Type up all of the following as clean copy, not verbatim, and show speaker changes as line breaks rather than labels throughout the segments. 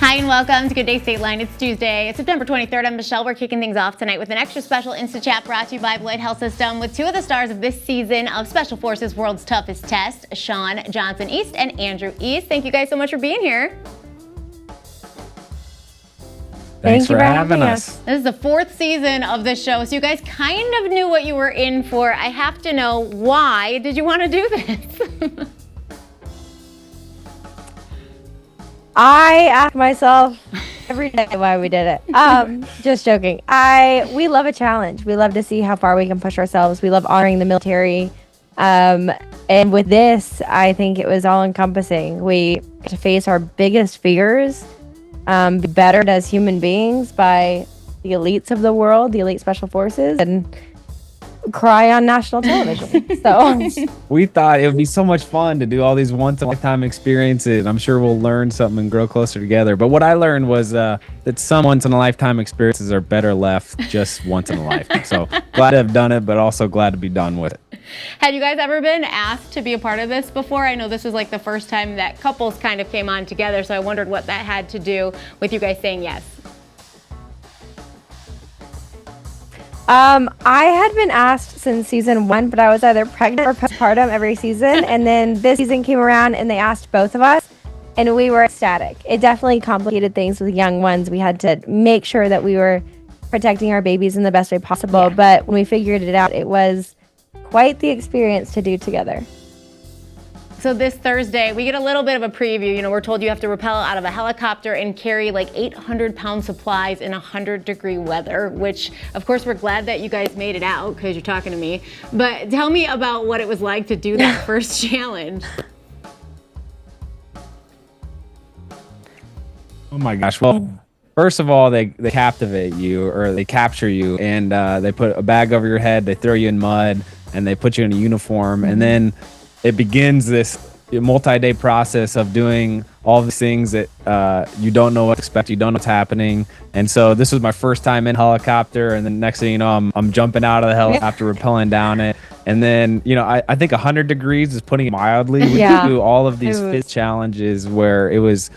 Hi and welcome to Good Day State Line. It's Tuesday, September 23rd. I'm Michelle. We're kicking things off tonight with an extra special Insta-Chat brought to you by Beloit Health System with two of the stars of this season of Special Forces World's Toughest Test, Shawn Johnson East and Andrew East. Thank you guys so much for being here.
Thanks for having us.
This is the fourth season of this show, so you guys kind of knew what you were in for. I have to know, why did you want to do this?
I ask myself every day why we did it. Just joking. We love a challenge. We love to see how far we can push ourselves. We love honoring the military. And with this, I think it was all encompassing. We had to face our biggest fears, be bettered as human beings by the elites of the world, the elite special forces, and cry on national television. So
we thought it would be so much fun to do all these once-in-a-lifetime experiences. I'm sure we'll learn something and grow closer together. But what I learned was that some once-in-a-lifetime experiences are better left just once in a lifetime. So glad to have done it, but also glad to be done with it.
Had you guys ever been asked to be a part of this before? I know this was like the first time that couples kind of came on together, so I wondered what that had to do with you guys saying yes.
I had been asked since season 1, but I was either pregnant or postpartum every season. And then this season came around and they asked both of us and we were ecstatic. It definitely complicated things with young ones. We had to make sure that we were protecting our babies in the best way possible. Yeah. But when we figured it out, it was quite the experience to do together.
So this Thursday, we get a little bit of a preview. You know, we're told you have to rappel out of a helicopter and carry like 800-pound supplies in 100-degree weather, which, of course, we're glad that you guys made it out because you're talking to me. But tell me about what it was like to do that first challenge.
Oh, my gosh. Well, first of all, they captivate you or they capture you, and they put a bag over your head, they throw you in mud, and they put you in a uniform, and then it begins this multi-day process of doing all these things that you don't know what to expect, you don't know what's happening. And so this was my first time in helicopter, and then next thing you know, I'm jumping out of the helicopter, rappelling down it. And then, you know, I think 100 degrees is putting it mildly. We do all of these fit challenges where it was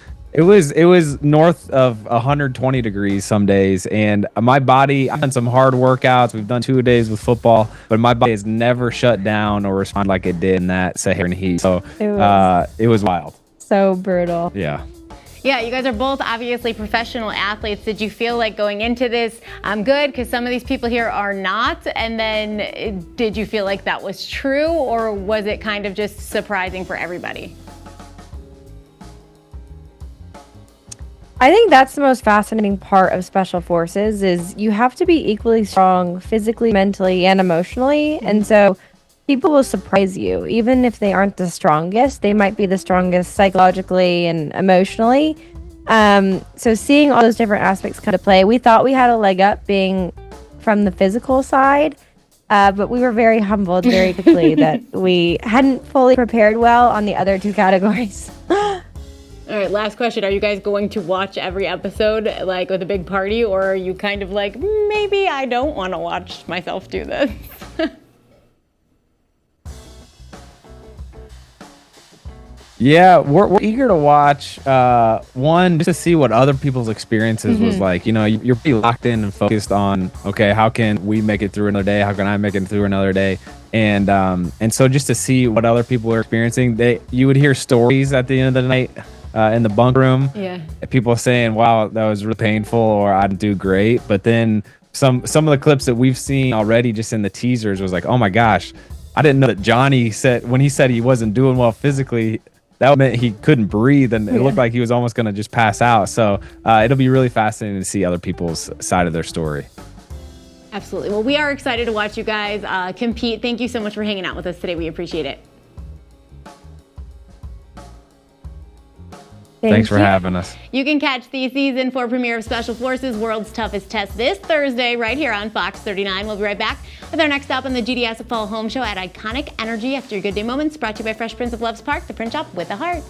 north of 120 degrees some days, and my body, I've done some hard workouts. We've done 2 days with football, but my body has never shut down or responded like it did in that Saharan heat. So it was wild.
So brutal.
Yeah.
Yeah, you guys are both obviously professional athletes. Did you feel like going into this, I'm good, because some of these people here are not? And then did you feel like that was true, or was it kind of just surprising for everybody?
I think that's the most fascinating part of Special Forces is you have to be equally strong physically, mentally, and emotionally. And so people will surprise you. Even if they aren't the strongest, they might be the strongest psychologically and emotionally. So seeing all those different aspects come to play, we thought we had a leg up being from the physical side, but we were very humbled very quickly that we hadn't fully prepared well on the other 2 categories.
All right, last question. Are you guys going to watch every episode like with a big party, or are you kind of like, maybe I don't want to watch myself do this?
Yeah, we're eager to watch, one, just to see what other people's experiences was like. You know, you're pretty locked in and focused on, okay, how can we make it through another day? How can I make it through another day? And so just to see what other people are experiencing, you would hear stories at the end of the night in the bunk room. Yeah. People saying, wow, that was really painful, or I didn't do great. But then some of the clips that we've seen already just in the teasers was like, oh my gosh, I didn't know that Johnny said, when he said he wasn't doing well physically, that meant he couldn't breathe, and it looked like he was almost going to just pass out. So it'll be really fascinating to see other people's side of their story.
Absolutely. Well, we are excited to watch you guys compete. Thank you so much for hanging out with us today. We appreciate it.
Thanks for having us.
You can catch the season 4 premiere of Special Forces World's Toughest Test this Thursday right here on Fox 39. We'll be right back with our next stop on the GDS Fall Home Show at Iconic Energy after your Good Day Moments, brought to you by Fresh Prince of Love's Park, the print shop with a heart.